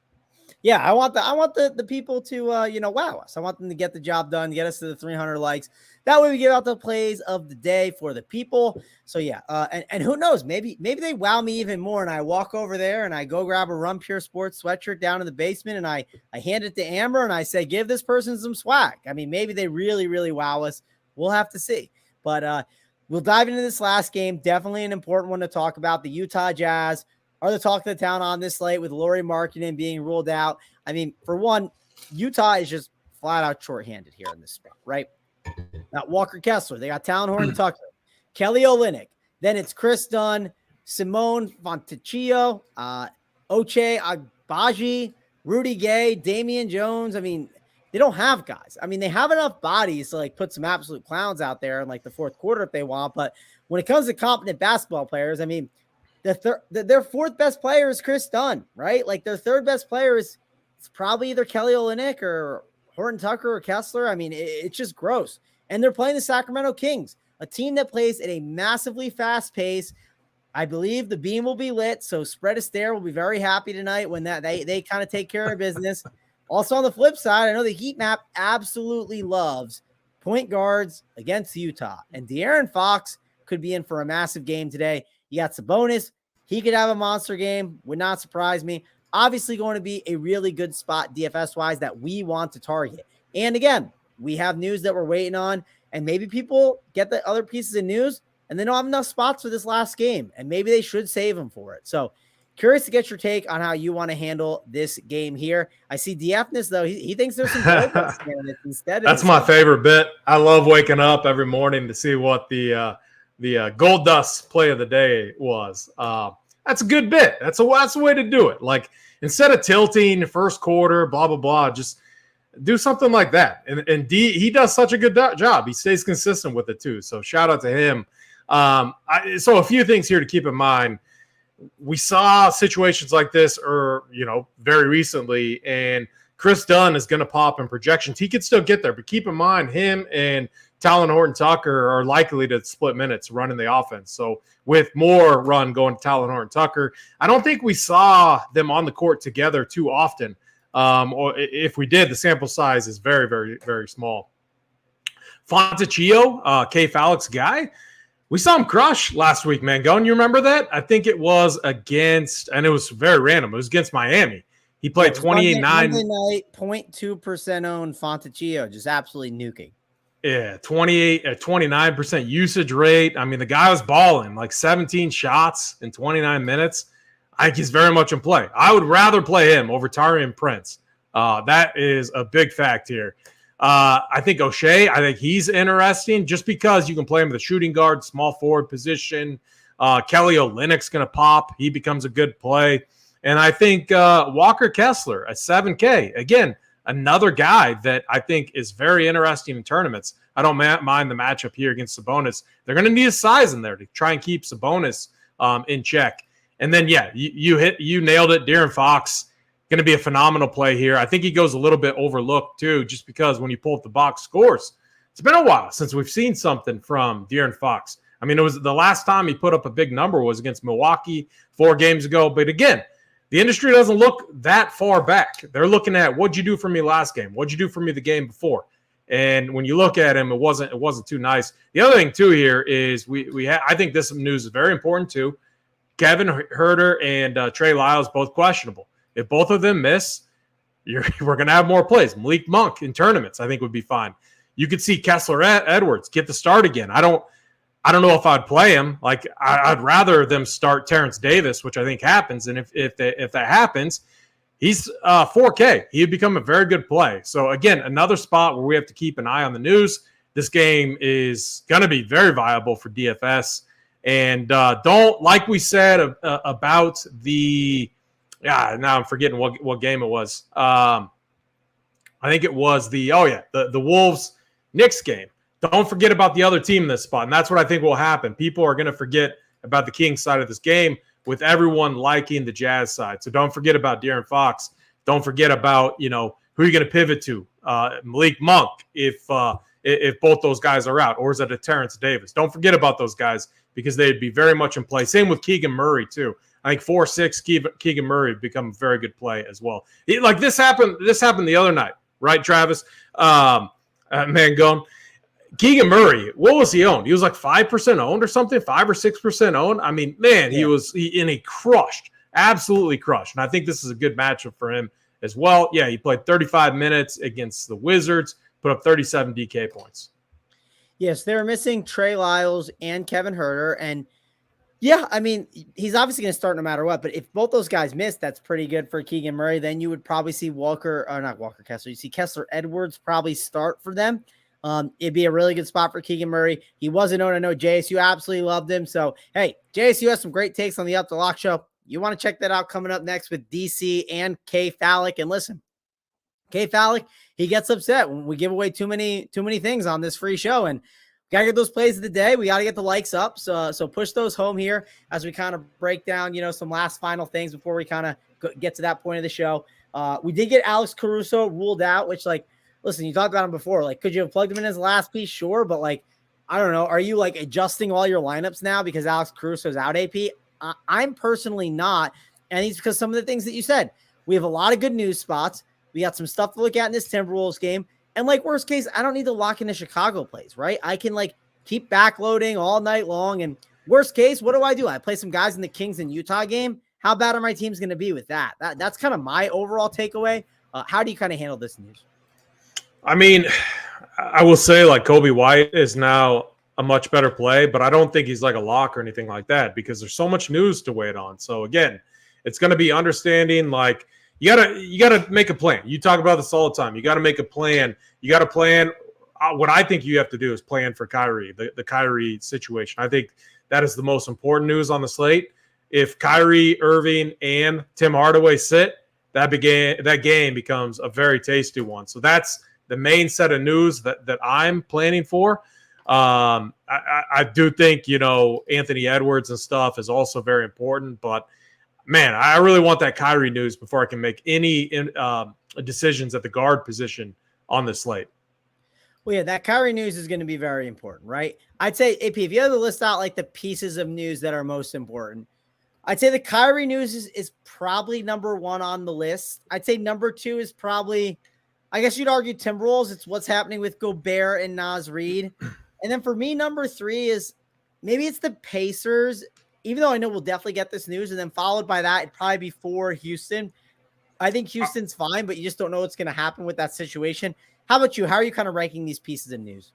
Yeah, I want the people to wow us. I want them to get the job done, get us to the 300 likes. That way we give out the plays of the day for the people. So yeah, and who knows, maybe they wow me even more, and I walk over there and I go grab a Run Pure Sports sweatshirt down in the basement and I hand it to Amber and I say, give this person some swag. I mean, maybe they really, really wow us. We'll have to see. But we'll dive into this last game. Definitely an important one to talk about. The Utah Jazz are the talk of the town on this slate with Lauri Markkanen being ruled out. I mean, for one, Utah is just flat out shorthanded here in this spot, right? Got Walker Kessler. They got Talon Horton-Tucker, Kelly Olynyk. Then it's Chris Dunn, Simone Fontecchio, Ochai Agbaji, Rudy Gay, Damian Jones. I mean, they don't have guys. I mean, they have enough bodies to like put some absolute clowns out there in like the fourth quarter if they want. But when it comes to competent basketball players, I mean, their fourth best player is Chris Dunn, right? Like their third best player is it's probably either Kelly Olynyk or Horton-Tucker or Kessler. I mean, it's just gross. And they're playing the Sacramento Kings, a team that plays at a massively fast pace. I believe the beam will be lit, so Spread Astaire will be very happy tonight when that they kind of take care of business. Also on the flip side, I know the heat map absolutely loves point guards against Utah, and De'Aaron Fox could be in for a massive game today. You got Sabonis. He could have a monster game. Would not surprise me. Obviously going to be a really good spot DFS-wise that we want to target. And again, we have news that we're waiting on, and maybe people get the other pieces of news and they don't have enough spots for this last game, and maybe they should save them for it. So curious to get your take on how you want to handle this game here. I see DFness, though. He thinks there's some candidates instead. That's my favorite bit. I love waking up every morning to see what the Gold Dust play of the day was. That's a good bit. That's the way to do it. Like, instead of tilting the first quarter, blah, blah, blah, just do something like that. And D, he does such a good job. He stays consistent with it, too. So shout out to him. So a few things here to keep in mind. We saw situations like this very recently, and Chris Dunn is going to pop in projections. He could still get there, but keep in mind him and Talon Horton-Tucker are likely to split minutes running the offense. So with more run going to Talon Horton-Tucker, I don't think we saw them on the court together too often. Or if we did, the sample size is very, very, very small. Fontecchio, K. Fallick's guy, we saw him crush last week, Mangone. You remember that? I think it was against, and it was very random. It was against Miami. He played 28-9. Monday night, 0.2% owned Fontecchio, just absolutely nuking. Yeah, 29% usage rate. I mean, the guy was balling, like 17 shots in 29 minutes. I think he's very much in play. I would rather play him over Taurean Prince. That is a big fact here. I think Ochai, I think he's interesting just because you can play him with a shooting guard, small forward position. Kelly Olynyk's going to pop. He becomes a good play. And I think Walker Kessler at 7K, again, another guy that I think is very interesting in tournaments. I don't mind the matchup here against Sabonis. They're going to need a size in there to try and keep Sabonis in check. And then, yeah, you nailed it. De'Aaron Fox, going to be a phenomenal play here. I think he goes a little bit overlooked too, just because when you pull up the box scores, it's been a while since we've seen something from De'Aaron Fox. I mean, it was the last time he put up a big number was against Milwaukee 4 games ago. But again, the industry doesn't look that far back. They're looking at what'd you do for me last game? What'd you do for me the game before? And when you look at him, it wasn't too nice. The other thing too here is I think this news is very important too. Kevin Huerter and Trey Lyles both questionable. If both of them miss, we're going to have more plays. Malik Monk in tournaments, I think, would be fine. You could see Kessler Edwards get the start again. I don't know if I'd play him. Like I'd rather them start Terrence Davis, which I think happens. And if that happens, he's 4K. He'd become a very good play. So again, another spot where we have to keep an eye on the news. This game is going to be very viable for DFS. And don't, like we said about the, now I'm forgetting what game it was. I think it was the Wolves Knicks game. Don't forget about the other team in this spot. And that's what I think will happen. People are going to forget about the Kings side of this game with everyone liking the Jazz side. So don't forget about De'Aaron Fox. Don't forget about, who you're going to pivot to. Malik Monk, if both those guys are out, or is it a Terrence Davis? Don't forget about those guys because they'd be very much in play. Same with Keegan Murray, too. I think 4-6 Keegan Murray become a very good play as well. This happened the other night, right, Travis? Mangone. Keegan Murray, what was he owned? He was like 5% owned or something, 5 or 6% owned. I mean, man, he crushed, absolutely crushed. And I think this is a good matchup for him as well. Yeah, he played 35 minutes against the Wizards, put up 37 DK points. Yes, they were missing Trey Lyles and Kevin Huerter. And yeah, I mean, he's obviously going to start no matter what. But if both those guys miss, that's pretty good for Keegan Murray. Then you would probably see Kessler. You see Kessler Edwards probably start for them. It'd be a really good spot for Keegan Murray. He wasn't owned. I know JSU absolutely loved him. So, hey, JSU has some great takes on the Up the Lock show. You want to check that out coming up next with DC and K Fallick. And listen, K Fallick, he gets upset when we give away too many things on this free show. And we got to get those plays of the day. We got to get the likes up. So push those home here as we kind of break down, some last final things before we kind of get to that point of the show. We did get Alex Caruso ruled out, which listen, you talked about him before. Could you have plugged him in as the last piece? Sure. But I don't know. Are you adjusting all your lineups now because Alex Caruso's out AP? I'm personally not. And it's because some of the things that you said, we have a lot of good news spots. We got some stuff to look at in this Timberwolves game. And worst case, I don't need to lock into Chicago plays, right? I can keep backloading all night long. And worst case, what do? I play some guys in the Kings and Utah game. How bad are my teams going to be with that? That's kind of my overall takeaway. How do you kind of handle this news? I mean, I will say Kobe White is now a much better play, but I don't think he's a lock or anything like that because there's so much news to wait on. So again, it's going to be understanding you gotta make a plan. You talk about this all the time. You got to make a plan. You got to plan. What I think you have to do is plan for Kyrie, the Kyrie situation. I think that is the most important news on the slate. If Kyrie Irving and Tim Hardaway sit, that game becomes a very tasty one. So that's the main set of news that I'm planning for. I do think, Anthony Edwards and stuff is also very important, but man, I really want that Kyrie news before I can make any decisions at the guard position on this slate. Well, yeah, that Kyrie news is going to be very important, right? I'd say, AP, if you had to list out the pieces of news that are most important, I'd say the Kyrie news is probably number one on the list. I'd say number two is probably, I guess you'd argue Timberwolves. It's what's happening with Gobert and Naz Reid. And then for me, number three is maybe it's the Pacers, even though I know we'll definitely get this news. And then followed by that, it'd probably be for Houston. I think Houston's fine, but you just don't know what's going to happen with that situation. How about you? How are you kind of ranking these pieces of news?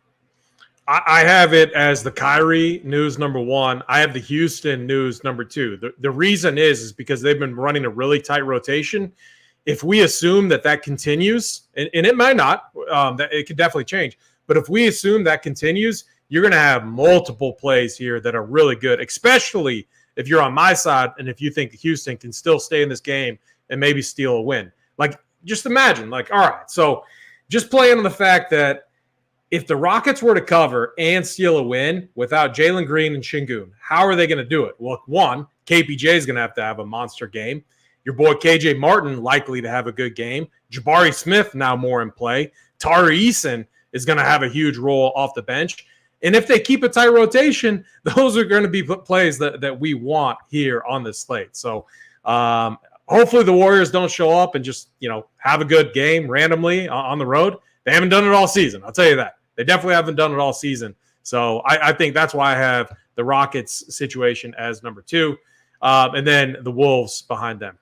I have it as the Kyrie news number one. I have the Houston news number two. The reason is because they've been running a really tight rotation. If we assume that continues, and it might not, that it could definitely change. But if we assume that continues, you're going to have multiple plays here that are really good, especially if you're on my side and if you think Houston can still stay in this game and maybe steal a win. Just imagine, all right, so just playing on the fact that if the Rockets were to cover and steal a win without Jalen Green and Şengün, how are they going to do it? Well, one, KPJ is going to have a monster game. Your boy KJ Martin likely to have a good game. Jabari Smith now more in play. Tari Eason is going to have a huge role off the bench. And if they keep a tight rotation, those are going to be plays that we want here on this slate. So hopefully the Warriors don't show up and just, have a good game randomly on the road. They haven't done it all season. I'll tell you that. They definitely haven't done it all season. So I think that's why I have the Rockets situation as number 2. And then the Wolves behind them.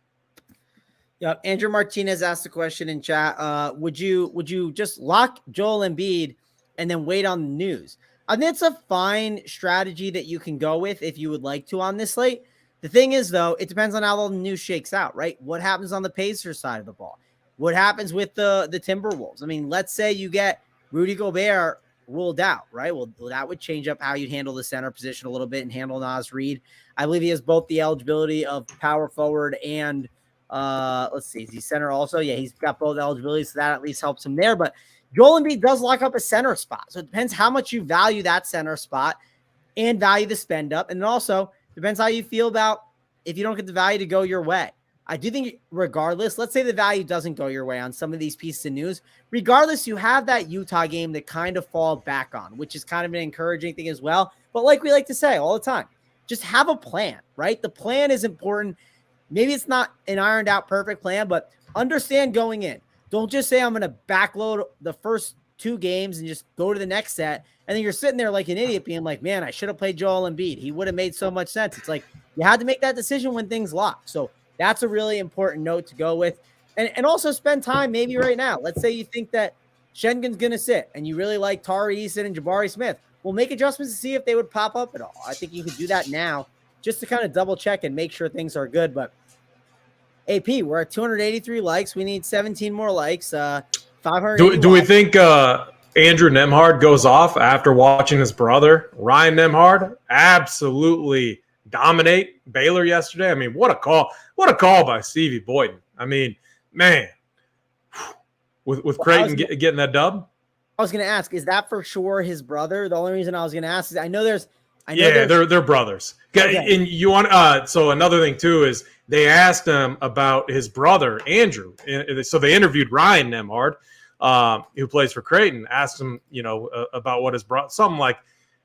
Yep. Andrew Martinez asked a question in chat. Would you just lock Joel Embiid and then wait on the news? I think it's a fine strategy that you can go with if you would like to on this slate. The thing is, though, it depends on how all the news shakes out, right? What happens on the Pacers side of the ball? What happens with the Timberwolves? I mean, let's say you get Rudy Gobert ruled out, right? Well, that would change up how you'd handle the center position a little bit and handle Naz Reid. I believe he has both the eligibility of power forward and let's see, is he center also? Yeah, he's got both eligibilities, so that at least helps him there. But Joel Embiid does lock up a center spot, so it depends how much you value that center spot and value the spend up, and it also depends how you feel about if you don't get the value to go your way. I do think regardless, let's say the value doesn't go your way on some of these pieces of news, regardless, you have that Utah game to kind of fall back on, which is kind of an encouraging thing as well. But like we like to say all the time, just have a plan, right? The plan is important. Maybe it's not an ironed out perfect plan, but understand going in. Don't just say I'm going to backload the first 2 games and just go to the next set. And then you're sitting there like an idiot being like, man, I should have played Joel Embiid. He would have made so much sense. It's like you had to make that decision when things lock. So that's a really important note to go with. And also spend time maybe right now. Let's say you think that Schengen's going to sit and you really like Tari Eason and Jabari Smith. Well, make adjustments to see if they would pop up at all. I think you could do that now just to kind of double check and make sure things are good. But AP, we're at 283 likes. We need 17 more likes. 500. Do we think Andrew Nembhard goes off after watching his brother, Ryan Nembhard, absolutely dominate Baylor yesterday? I mean, what a call. What a call by Stevie Boyden. I mean, man, with Creighton getting that dub. I was going to ask, is that for sure his brother? The only reason I was going to ask is I know they're brothers. Okay. And you want so another thing too is they asked him about his brother Andrew. So they interviewed Ryan Nembhard, who plays for Creighton. Asked him, about what his brother. Something like,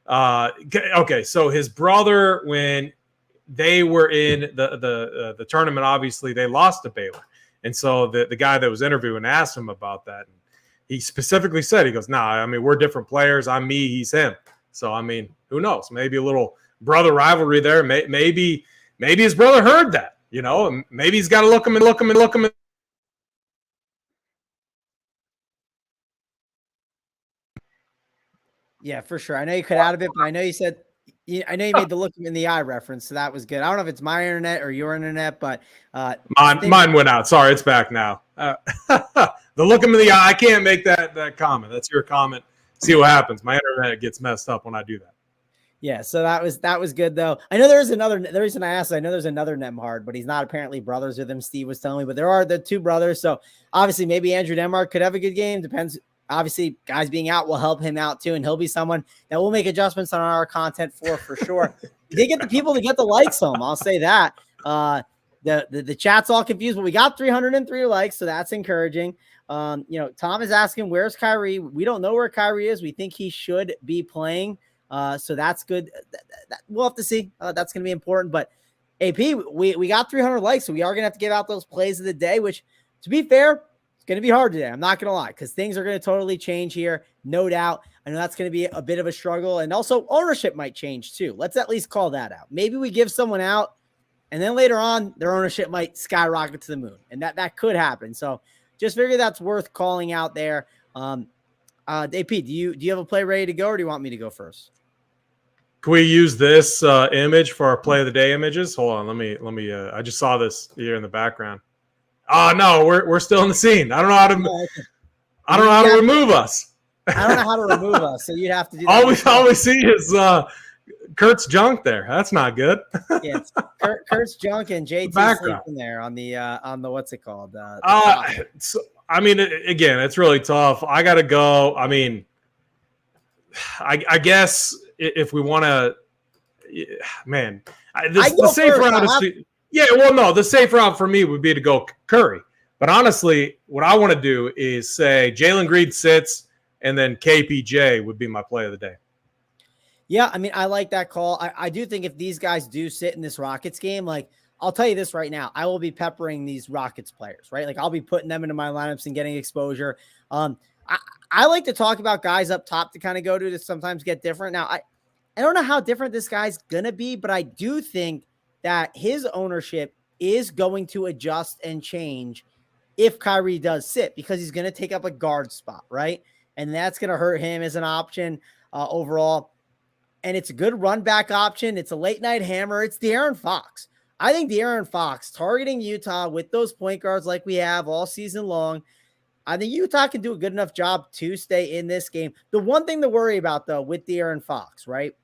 okay, so his brother, when they were in the tournament, obviously they lost to Baylor, and so the guy that was interviewing asked him about that. And he specifically said, he goes, "Nah, I mean, we're different players. I'm me, he's him." So I mean, who knows? Maybe a little brother rivalry there. Maybe his brother heard that. Maybe he's got to look him. Yeah, for sure. I know you cut out of it, but I know you said, I know you made the look him in the eye reference, so that was good. I don't know if it's my internet or your internet, but mine went out. Sorry, it's back now. The look him in the eye. I can't make that comment. That's your comment. See what happens. My internet gets messed up when I do that. Yeah, so that was good though. I know there's another. The reason I asked, I know there's another Nembhard, but he's not apparently brothers with him. Steve was telling me, but there are the 2 brothers. So obviously, maybe Andrew Nembhard could have a good game. Depends. Obviously, guys being out will help him out too, and he'll be someone that we'll make adjustments on our content for sure. They get the people to get the likes home. I'll say that. The chat's all confused, but we got 303 likes, so that's encouraging. Tom is asking, where's Kyrie? We don't know where Kyrie is. We think he should be playing. So that's good. We'll have to see. That's going to be important. But AP, we got 300 likes, so we are going to have to give out those plays of the day, which, to be fair, it's going to be hard today. I'm not going to lie, because things are going to totally change here. No doubt. I know that's going to be a bit of a struggle. And also ownership might change too. Let's at least call that out. Maybe we give someone out, and then later on, their ownership might skyrocket to the moon. And that could happen. So just figure that's worth calling out there. AP, do you have a play ready to go, or do you want me to go first? Can we use this image for our play of the day images? Hold on, let me. I just saw this here in the background. Oh no, we're still in the scene. I don't know how to. I don't know how to remove us. I don't know how to remove us, so you'd have to do that. All we see is Kurt's junk there. That's not good. Yeah, it's Kurt's junk and JT sleeping there on the what's it called? So, I mean, again, it's really tough. I got to go. I mean, I guess. If we want to, man, the safe route is the safe route for me would be to go Curry. But honestly, what I want to do is say Jalen Green sits, and then KPJ would be my play of the day. Yeah, I mean, I like that call. I do think if these guys do sit in this Rockets game, like I'll tell you this right now. I will be peppering these Rockets players, right? Like I'll be putting them into my lineups and getting exposure. I like to talk about guys up top to kind of go to sometimes get different. Now, I don't know how different this guy's going to be, but I do think that his ownership is going to adjust and change if Kyrie does sit, because he's going to take up a guard spot, right? And that's going to hurt him as an option overall. And it's a good run back option. It's a late night hammer. It's De'Aaron Fox. I think De'Aaron Fox targeting Utah with those point guards like we have all season long, I think Utah can do a good enough job to stay in this game. The one thing to worry about, though, with De'Aaron Fox, right?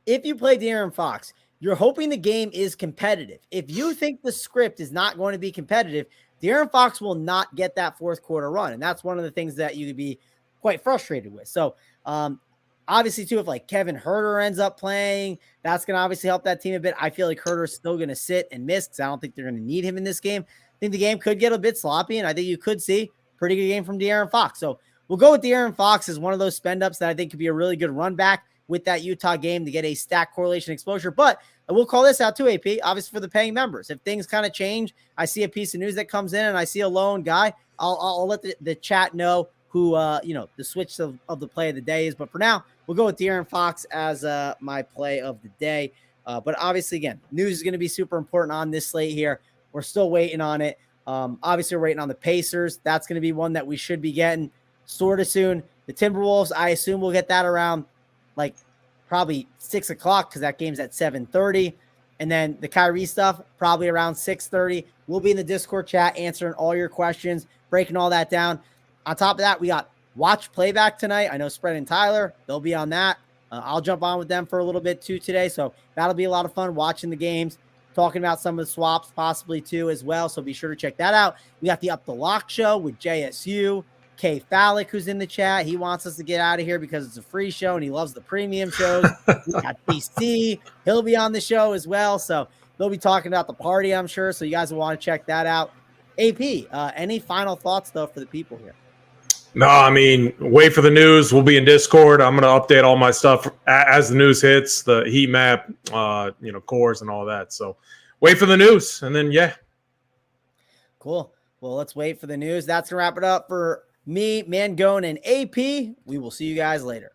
If you play De'Aaron Fox, you're hoping the game is competitive. If you think the script is not going to be competitive, De'Aaron Fox will not get that fourth quarter run. And that's one of the things that you could be quite frustrated with. So, obviously, too, if like Kevin Huerter ends up playing, that's going to obviously help that team a bit. I feel like Huerter's still going to sit and miss because I don't think they're going to need him in this game. I think the game could get a bit sloppy, and I think you could see a pretty good game from De'Aaron Fox. So we'll go with De'Aaron Fox as one of those spend-ups that I think could be a really good run back with that Utah game to get a stack correlation exposure. But I will call this out too, AP, obviously for the paying members. If things kind of change, I see a piece of news that comes in and I see a lone guy, I'll let the chat know who, the switch of the play of the day is. But for now, we'll go with De'Aaron Fox as my play of the day. But obviously, again, news is going to be super important on this slate here. We're still waiting on it. Obviously, we're waiting on the Pacers. That's going to be one that we should be getting sort of soon. The Timberwolves, I assume we'll get that around like probably 6 o'clock because that game's at 7:30. And then the Kyrie stuff, probably around 6:30. We'll be in the Discord chat answering all your questions, breaking all that down. On top of that, we got watch playback tonight. I know Spread and Tyler, they'll be on that. I'll jump on with them for a little bit too today. So that'll be a lot of fun watching the games, talking about some of the swaps possibly too as well. So be sure to check that out. We got the Up the Lock show with JSU. K Phallic, who's in the chat. He wants us to get out of here because it's a free show and he loves the premium shows. We got DC. He'll be on the show as well. So they'll be talking about the party, I'm sure. So you guys will want to check that out. AP, any final thoughts though for the people here? No, I mean, wait for the news. We'll be in Discord. I'm going to update all my stuff as the news hits, the heat map, cores and all that. So wait for the news. And then, yeah. Cool. Well, let's wait for the news. That's going to wrap it up for me, Mangone, and AP. We will see you guys later.